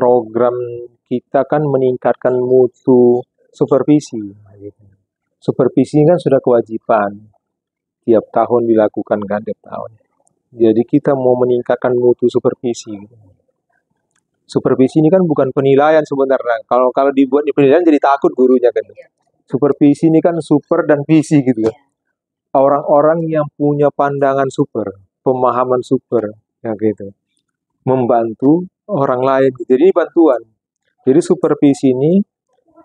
program kita kan meningkatkan mutu supervisi. Gitu. Supervisi kan sudah kewajiban, tiap tahun dilakukan kan, tiap tahun. Jadi kita mau meningkatkan mutu supervisi. Supervisi ini kan bukan penilaian sebenarnya. Kalau dibuat di penilaian jadi takut gurunya kan. Supervisi ini kan super dan visi gitu kan. Orang-orang yang punya pandangan super, pemahaman super, ya gitu, membantu orang lain. Jadi ini bantuan. Jadi supervisi ini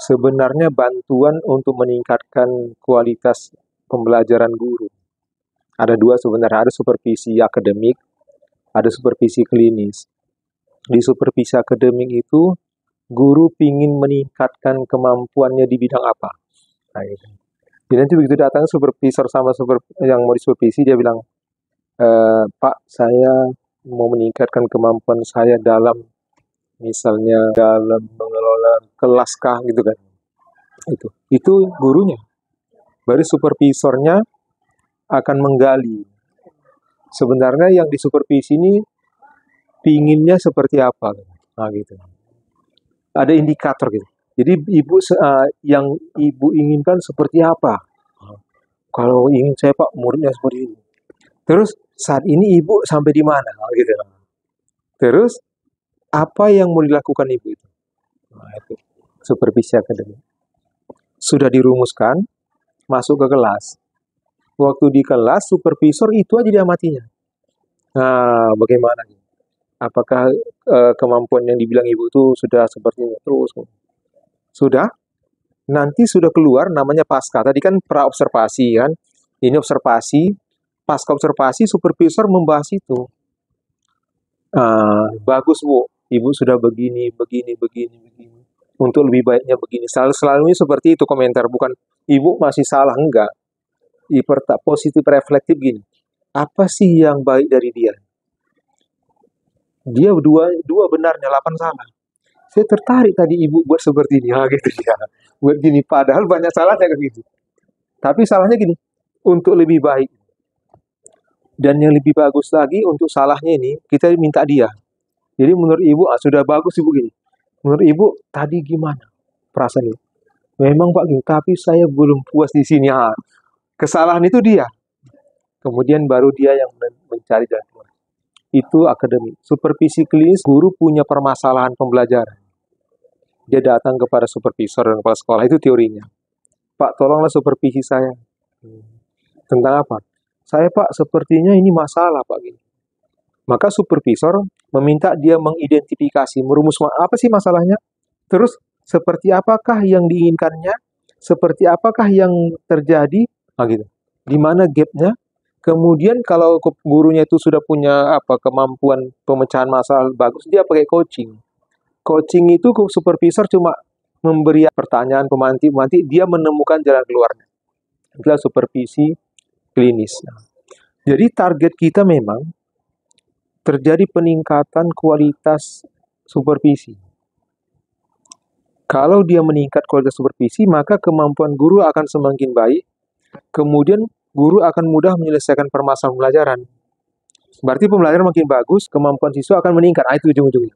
sebenarnya bantuan untuk meningkatkan kualitas pembelajaran guru. Ada dua sebenarnya, ada supervisi akademik, ada supervisi klinis. Di supervisi akademik itu, guru ingin meningkatkan kemampuannya di bidang apa. Nah, gitu. Jadi nanti begitu datang supervisor sama yang mau disupervisi, dia bilang, Pak, saya mau meningkatkan kemampuan saya dalam, misalnya dalam mengelola kelas kah, gitu kan. Itu gurunya. Baru supervisornya akan menggali. Sebenarnya yang disupervisi ini pinginnya seperti apa. Nah, gitu. Ada indikator gitu. Jadi yang ibu inginkan seperti apa? Kalau ingin saya Pak muridnya seperti ini. Terus saat ini ibu sampai di mana? Gitu. Terus apa yang mau dilakukan ibu itu? Nah, itu supervisi akademik. Sudah dirumuskan, masuk ke kelas. Waktu di kelas supervisor itu aja diamatinya. Nah, bagaimana? Apakah kemampuan yang dibilang ibu itu sudah seperti ini? Terus sudah? Nanti sudah keluar namanya pasca. Tadi kan pra-observasi kan. Ini observasi. Pasca observasi supervisor membahas itu. Bagus Bu. Ibu sudah begini. Untuk lebih baiknya begini. Selalu seperti itu komentar. Bukan ibu masih salah. Enggak. Positif reflektif gini. Apa sih yang baik dari dia? Dia dua benarnya, 8 salah. Saya tertarik tadi ibu buat seperti ini. Gitu ya. Buat gini, padahal banyak salahnya kan gitu. Tapi salahnya gini, untuk lebih baik. Dan yang lebih bagus lagi untuk salahnya ini, kita minta dia. Jadi menurut ibu, sudah bagus ibu gini. Menurut ibu, tadi gimana perasaannya? Memang Pak gini, tapi saya belum puas di sini. Kesalahan itu dia. Kemudian baru dia yang mencari jalan keluar. Itu akademik. Supervisi klinis, guru punya permasalahan pembelajaran. Dia datang kepada supervisor dan kepala sekolah, itu teorinya. Pak, tolonglah supervisi saya. Tentang apa? Saya Pak, sepertinya ini masalah Pak. Gini. Maka supervisor meminta dia mengidentifikasi, merumuskan apa sih masalahnya. Terus, seperti apakah yang diinginkannya, seperti apakah yang terjadi, gitu. Di mana gapnya. Kemudian kalau gurunya itu sudah punya kemampuan pemecahan masalah bagus, dia pakai coaching. Coaching itu supervisor cuma memberi pertanyaan pemantik, dia menemukan jalan keluarnya. Itulah supervisi klinis. Jadi target kita memang terjadi peningkatan kualitas supervisi. Kalau dia meningkat kualitas supervisi, maka kemampuan guru akan semakin baik. Kemudian guru akan mudah menyelesaikan permasalahan pembelajaran. Berarti pembelajaran makin bagus, kemampuan siswa akan meningkat. Itu ujung-ujungnya.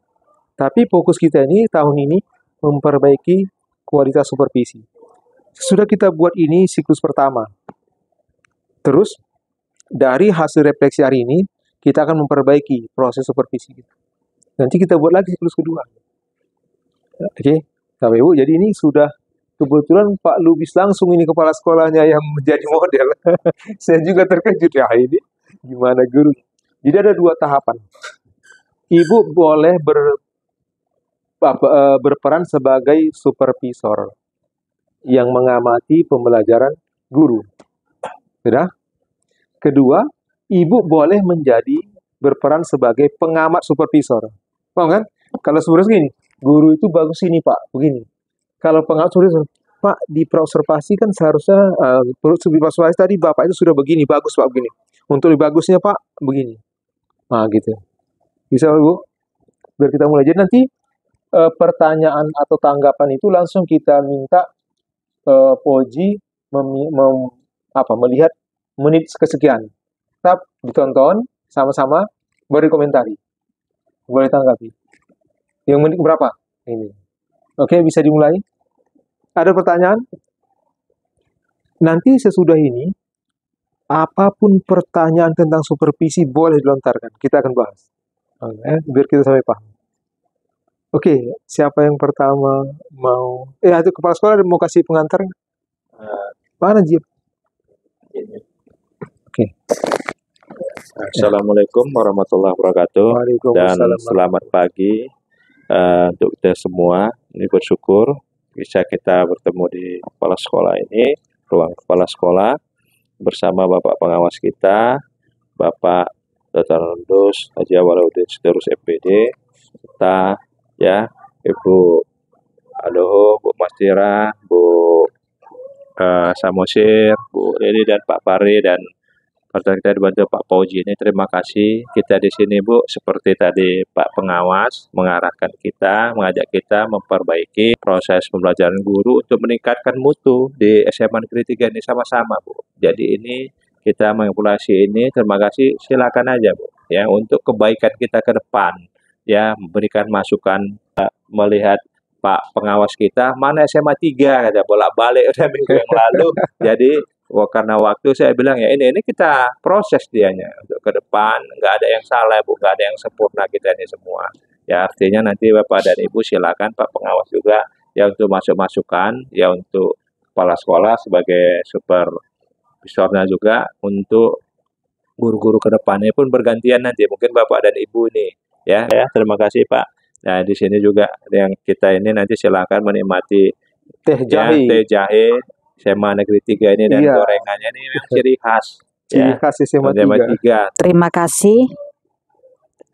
Tapi fokus kita ini tahun ini memperbaiki kualitas supervisi. Sudah kita buat ini siklus pertama. Terus dari hasil refleksi hari ini kita akan memperbaiki proses supervisi kita. Nanti kita buat lagi siklus kedua. Oke, Bapak Ibu. Jadi ini sudah kebetulan Pak Lubis langsung ini kepala sekolahnya yang menjadi model. Saya juga terkejut ya ini gimana guru. Jadi ada 2 tahapan. Ibu boleh berperan sebagai supervisor yang mengamati pembelajaran guru. Sudah? Kedua, ibu boleh berperan sebagai pengamat supervisor. Paham kan? Kalau sebenarnya gini, guru itu bagus ini Pak, begini. Kalau pengamat supervisor, Pak di observasi kan seharusnya observasi tadi Bapak itu sudah begini, bagus Pak begini. Untuk lebih bagusnya Pak begini. Gitu. Bisa Bu? Biar kita mulai. Jadi nanti pertanyaan atau tanggapan itu langsung kita minta Poji melihat menit kesekian. Tetap ditonton sama-sama, baru komentari. Boleh tanggapi. Yang menit berapa? Ini. Oke, bisa dimulai. Ada pertanyaan? Nanti sesudah ini, apapun pertanyaan tentang supervisi boleh dilontarkan. Kita akan bahas. Biar kita sampai paham. Oke, siapa yang pertama mau? Itu kepala sekolah mau kasih pengantar? Mana Jip? Oke. Assalamualaikum warahmatullahi wabarakatuh. Dan selamat pagi untuk kita semua. Ini bersyukur bisa kita bertemu di kepala sekolah ini, ruang kepala sekolah, bersama Bapak pengawas kita, Bapak Dr. Rondus Haji Awaludin Sitorus MPD, serta ya Ibu Adoho, Bu Mastira, Bu Samosir, Bu Lili dan Pak Pari, dan kita dibantu Pak Pauji. Ini terima kasih kita di sini Bu, seperti tadi Pak pengawas mengarahkan kita, mengajak kita memperbaiki proses pembelajaran guru untuk meningkatkan mutu di SMA Negeri 3 ini sama-sama Bu. Jadi ini kita mengevaluasi ini, terima kasih, silakan aja Bu ya untuk kebaikan kita ke depan ya, memberikan masukan. Melihat Pak pengawas kita, mana SMA 3 kata, bolak-balik udah minggu yang lalu. Jadi karena waktu saya bilang ya ini kita proses dianya untuk ke depan, nggak ada yang salah Bu, nggak ada yang sempurna kita ini semua. Ya artinya nanti Bapak dan Ibu silakan Pak pengawas juga ya untuk masukan ya untuk kepala sekolah sebagai supervisornya juga untuk guru-guru ke depannya pun bergantian nanti mungkin Bapak dan Ibu nih ya. Terima kasih Pak. Nah di sini juga yang kita ini nanti silakan menikmati teh jahe SMA Negeri 3 ini dan gorengannya ini memang ciri khas. Ciri khas SMA 3. Terima kasih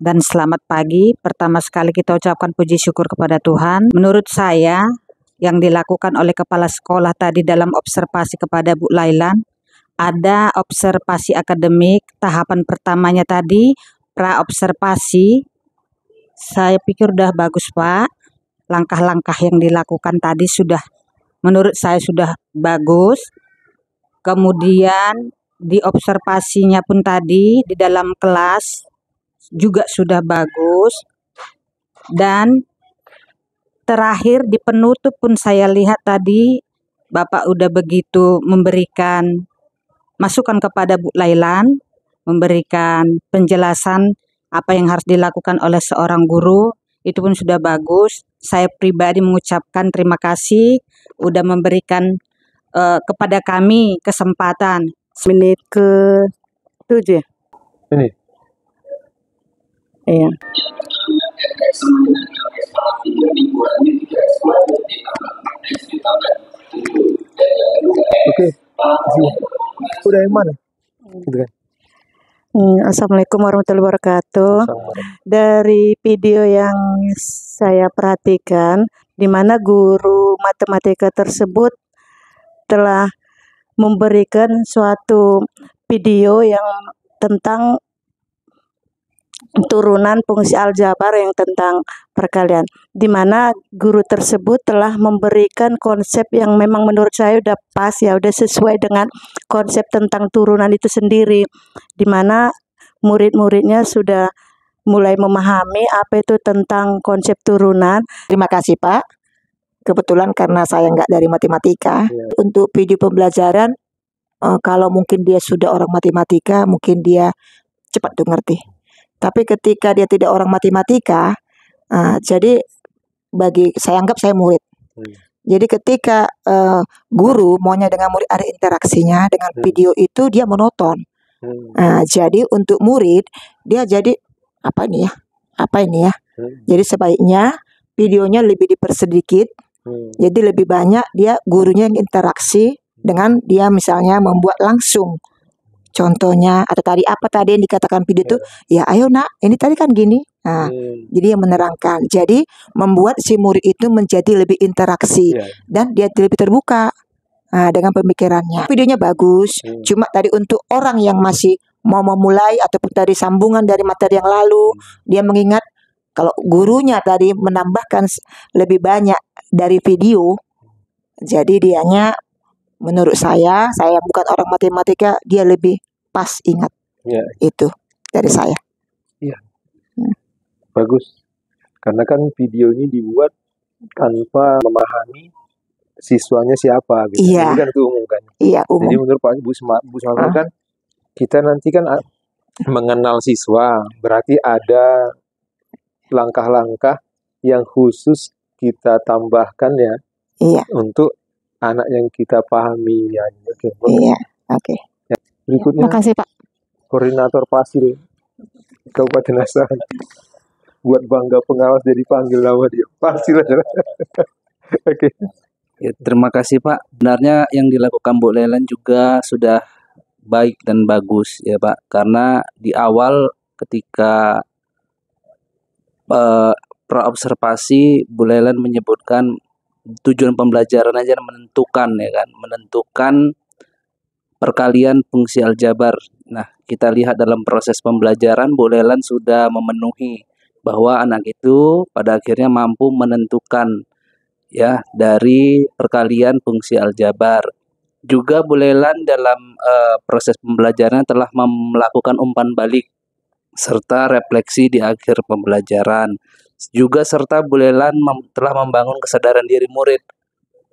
dan selamat pagi. Pertama sekali kita ucapkan puji syukur kepada Tuhan. Menurut saya yang dilakukan oleh kepala sekolah tadi dalam observasi kepada Bu Lailan, ada observasi akademik, tahapan pertamanya tadi pra-observasi. Saya pikir udah bagus Pak. Langkah-langkah yang dilakukan tadi sudah, menurut saya sudah bagus. Kemudian di observasinya pun tadi di dalam kelas juga sudah bagus. Dan terakhir di penutup pun saya lihat tadi Bapak udah begitu memberikan masukan kepada Bu Lailan, memberikan penjelasan apa yang harus dilakukan oleh seorang guru, itu pun sudah bagus. Saya pribadi mengucapkan terima kasih udah memberikan kepada kami kesempatan. Menit ke-7. Ini. Iya. Oke. Udah yang mana? Gitu kan. Assalamualaikum warahmatullahi wabarakatuh. Dari video yang saya perhatikan, di mana guru matematika tersebut telah memberikan suatu video yang tentang turunan fungsi aljabar yang tentang perkalian, di mana guru tersebut telah memberikan konsep yang memang menurut saya udah pas ya, udah sesuai dengan konsep tentang turunan itu sendiri, di mana murid-muridnya sudah mulai memahami apa itu tentang konsep turunan. Terima kasih Pak. Kebetulan karena saya nggak dari matematika, untuk video pembelajaran, kalau mungkin dia sudah orang matematika, mungkin dia cepat tuh ngerti. Tapi ketika dia tidak orang matematika, jadi bagi saya anggap saya murid. Jadi ketika guru maunya dengan murid ada interaksinya dengan video itu, dia menonton. Jadi untuk murid dia jadi apa ini ya? Jadi sebaiknya videonya lebih dipersedikit. Jadi lebih banyak dia gurunya yang interaksi dengan dia, misalnya membuat langsung. Contohnya atau tadi apa tadi yang dikatakan video itu, ya ayo nak, ini tadi kan gini. Jadi yang menerangkan. Jadi membuat si murid itu menjadi lebih interaksi dan dia lebih terbuka dengan pemikirannya. Videonya bagus, cuma tadi untuk orang yang masih mau memulai ataupun tadi sambungan dari materi yang lalu, dia mengingat kalau gurunya tadi menambahkan lebih banyak dari video, jadi dianya menurut saya bukan orang matematika, dia lebih pas ingat. Itu dari saya. Iya. Bagus. Karena kan video ini dibuat tanpa memahami siswanya siapa gitu. Iya. Ini kan itu umum kan. Iya, Jadi umum. menurut Pak Bu Sumarno kan kita nanti kan mengenal siswa, berarti ada langkah-langkah yang khusus kita tambahkan ya Iya, untuk anak yang kita pahami ya. Oke. iya. Oke. Berikutnya Makasih, Pak. koordinator Pasir Kabupaten Asahan. Buat bangga pengawas jadi panggil nama dia. Pasir aja. Oke. Ya, terima kasih Pak. Sebenarnya yang dilakukan Bu Lelan juga sudah baik dan bagus ya Pak. Karena di awal ketika praobservasi Bu Lelan menyebutkan tujuan pembelajaran aja menentukan ya kan, menentukan perkalian fungsi aljabar. Nah, kita lihat dalam proses pembelajaran Bu Lelan sudah memenuhi bahwa anak itu pada akhirnya mampu menentukan ya dari perkalian fungsi aljabar. Juga Bu Lelan dalam proses pembelajaran telah melakukan umpan balik serta refleksi di akhir pembelajaran. Juga serta Bu Lelan telah membangun kesadaran diri murid.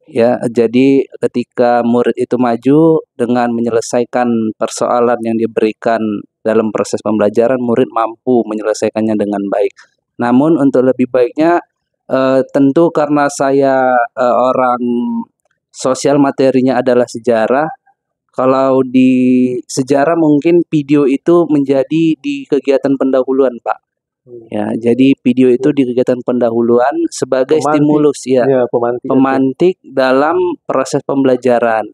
Ya, jadi ketika murid itu maju dengan menyelesaikan persoalan yang diberikan dalam proses pembelajaran, murid mampu menyelesaikannya dengan baik. Namun untuk lebih baiknya tentu karena saya orang sosial, materinya adalah sejarah. Kalau di sejarah mungkin video itu menjadi di kegiatan pendahuluan, Pak. Ya, jadi video itu di kegiatan pendahuluan sebagai stimulus ya, pemantik dalam proses pembelajaran.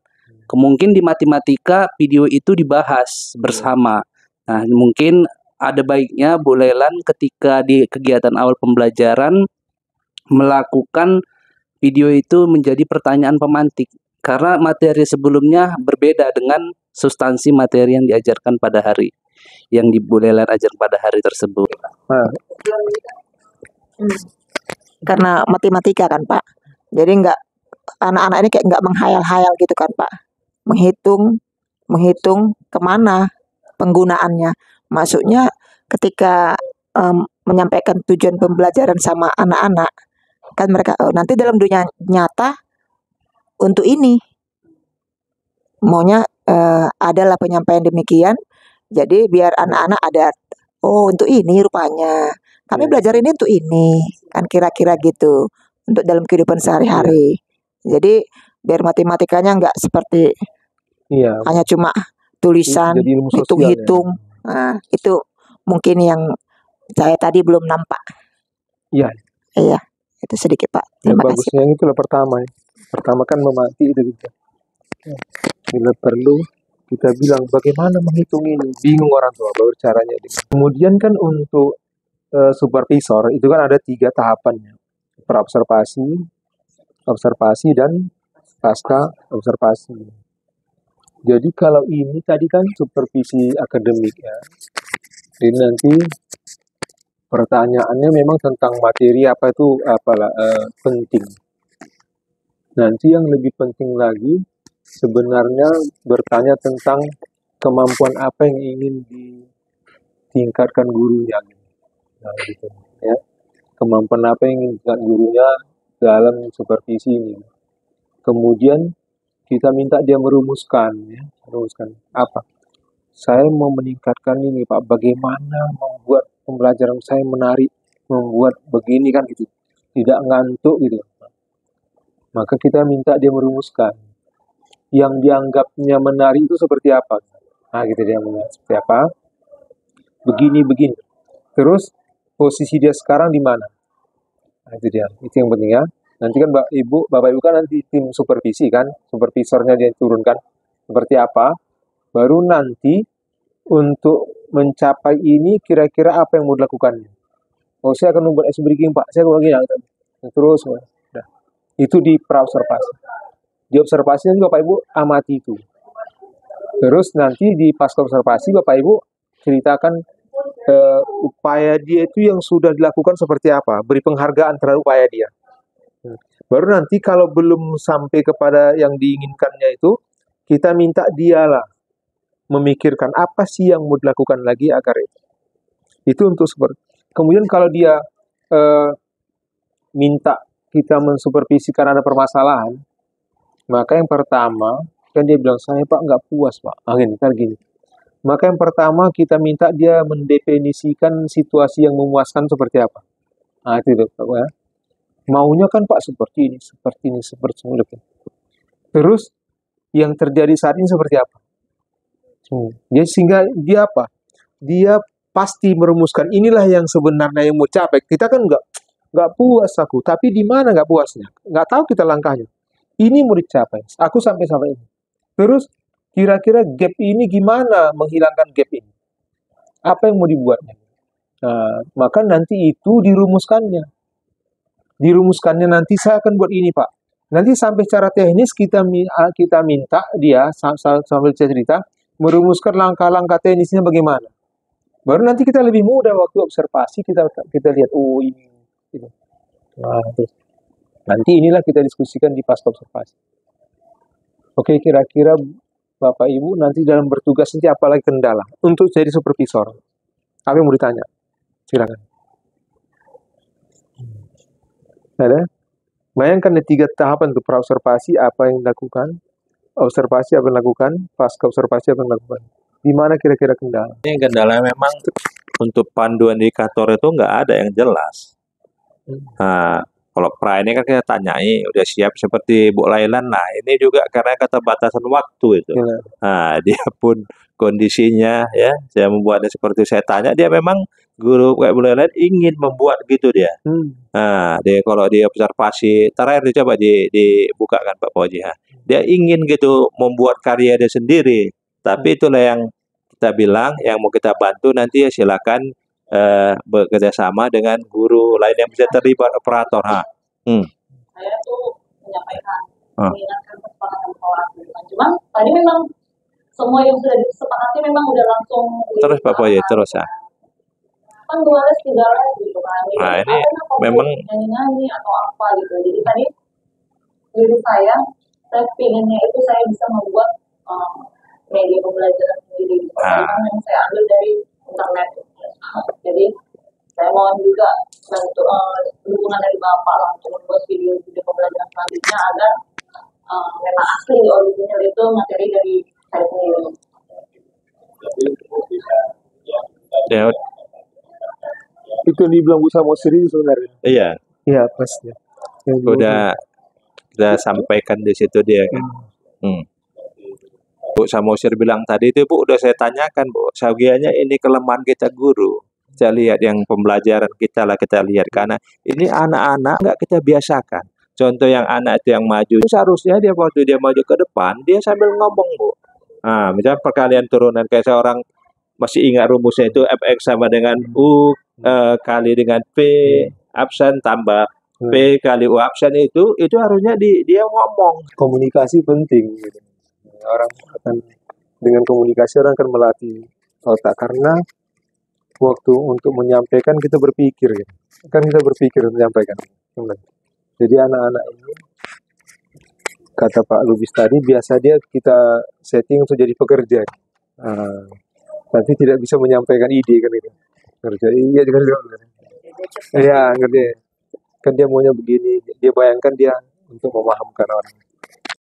Kemungkin di matematika video itu dibahas bersama. Nah, mungkin ada baiknya Bu Lelan ketika di kegiatan awal pembelajaran melakukan video itu menjadi pertanyaan pemantik. Karena materi sebelumnya berbeda dengan substansi materi yang diajarkan pada hari, yang di Bu Lelan ajarkan pada hari tersebut. Karena matematika kan Pak, jadi nggak, anak-anak ini kayak nggak menghayal-hayal gitu kan Pak, menghitung kemana penggunaannya. Maksudnya ketika menyampaikan tujuan pembelajaran sama anak-anak, kan mereka nanti dalam dunia nyata untuk ini maunya adalah penyampaian demikian. Jadi biar anak-anak ada, oh untuk ini rupanya kami belajar ini untuk ini, kan kira-kira gitu untuk dalam kehidupan sehari-hari. Jadi biar matematikanya nggak seperti hanya cuma tulisan, hitung-hitung. Nah, itu mungkin yang saya tadi belum nampak. Iya. Iya, itu sedikit Pak. Terima kasih. Bagusnya itu lah pertama ya. Pertama kan memati itu gitu. Bila perlu kita bilang bagaimana menghitung ini, bingung orang tua baru caranya. Kemudian kan untuk supervisor itu kan ada 3 tahapannya, praobservasi, observasi dan pasca observasi. Jadi kalau ini tadi kan supervisi akademik ya, jadi nanti pertanyaannya memang tentang materi apa itu penting. Nanti yang lebih penting lagi sebenarnya bertanya tentang kemampuan apa yang ingin ditingkatkan gurunya. Nah, gitu, ya. Kemampuan apa yang ingin ditingkatkan gurunya dalam supervisi ini. Kemudian kita minta dia merumuskan apa? Saya mau meningkatkan ini Pak, bagaimana membuat pembelajaran saya menarik, membuat begini kan gitu, tidak ngantuk gitu. Maka kita minta dia merumuskan yang dianggapnya menarik itu seperti apa. Nah gitu dia seperti apa, begini. Terus posisi dia sekarang di mana. Nah itu dia, itu yang penting ya. Nanti kan Bapak Ibu kan nanti tim supervisi kan, supervisornya dia turunkan seperti apa. Baru nanti untuk mencapai ini kira-kira apa yang mau dilakukan. Oh saya akan membuat ice breaking Pak, saya begini. Terus, nah, itu di praobservasi. Di observasi nanti Bapak Ibu amati itu. Terus nanti di pasca observasi Bapak Ibu ceritakan upaya dia itu yang sudah dilakukan seperti apa, beri penghargaan terhadap upaya dia. Baru nanti kalau belum sampai kepada yang diinginkannya itu, kita minta dialah memikirkan apa sih yang mau dilakukan lagi agar itu untuk seperti. Kemudian kalau dia minta kita mensupervisi karena ada permasalahan, maka yang pertama, kan dia bilang, saya Pak nggak puas Pak. Gini. Maka yang pertama kita minta dia mendefinisikan situasi yang memuaskan seperti apa. Nah itu Pak ya. Maunya kan Pak seperti ini. Terus yang terjadi saat ini seperti apa? Sehingga dia apa? Dia pasti merumuskan inilah yang sebenarnya yang mau capai. Kita kan nggak puas aku, tapi di mana nggak puasnya? Nggak tahu kita langkahnya. Ini mau dicapai. Aku sampai ini. Terus kira-kira gap ini gimana menghilangkan gap ini? Apa yang mau dibuatnya? Nah, maka nanti itu dirumuskannya. Dirumuskannya nanti saya akan buat ini Pak. Nanti sampai secara teknis kita minta dia sambil cerita merumuskan langkah-langkah teknisnya bagaimana. Baru nanti kita lebih mudah waktu observasi kita lihat oh ini. Gitu. Nah, terus nanti inilah kita diskusikan di pasca observasi. Oke, kira-kira Bapak Ibu nanti dalam bertugas nanti apa lagi kendala untuk jadi supervisor? Apa yang mau ditanya? Silakan. Ada? Bayangkan ada 3 tahapan untuk praobservasi apa yang dilakukan, observasi apa yang dilakukan, pasca observasi apa yang dilakukan. Di mana kira-kira kendala? Ini kendala memang untuk panduan indikator itu nggak ada yang jelas. Nah, kalau pra ini kan kita tanyai udah siap seperti Bu Lailan. Nah ini juga karena keterbatasan waktu itu. Nah dia pun kondisinya ya, saya membuatnya seperti saya tanya, dia memang guru kayak Bu Lailan ingin membuat gitu dia. Nah dia kalau dia observasi terakhir dicoba dibukakan Pak Fauzi. Dia ingin gitu membuat karya dia sendiri. Tapi itulah yang kita bilang, yang mau kita bantu nanti ya silakan bekerja sama dengan guru lain yang bisa terlibat operator. Saya tuh menyampaikan, mengingatkan kesepakatan kolaborasi. Cuma tadi memang semua yang sudah disepakati memang udah langsung. Terus Pak Fauzi, terus ya. Kan 2 les 3 les gitu kan. Nah ini memang nyanyi atau apa gitu. Jadi tadi diri saya pinginnya itu saya bisa membuat media pembelajaran sendiri. Karena yang saya ambil dari internet. Jadi saya mohon juga dukungan dari Bapak lah untuk membuat video-video pembelajaran selanjutnya agar memang asli original itu materi dari saya sendiri. Ya, itu dibilang Bu Samosir sebenarnya. Iya. Iya pasti. Udah kita sampaikan di situ dia kan. Bu Samosir bilang tadi itu Bu udah saya tanyakan Bu, sebagiannya ini kelemahan kita guru. Kita lihat yang pembelajaran kita lah kita lihat karena ini anak-anak nggak kita biasakan. Contoh yang anak itu yang maju, seharusnya dia waktu dia maju ke depan dia sambil ngomong Bu. Nah, misalnya perkalian turunan kayak seorang masih ingat rumusnya itu fx sama dengan u kali dengan p absen tambah p kali u absen itu harusnya dia ngomong. Komunikasi penting. Gitu. Orang akan dengan komunikasi orang akan melatih otak karena waktu untuk menyampaikan kita berpikir ya. Kan kita berpikir menyampaikan. Jadi anak-anak ini kata Pak Lubis tadi biasa dia kita setting untuk jadi pekerja. Tapi tidak bisa menyampaikan ide kan itu. Kerja iya juga. Iya, ngerti. Kan dia maunya begini, dia bayangkan dia untuk memahamkan orang.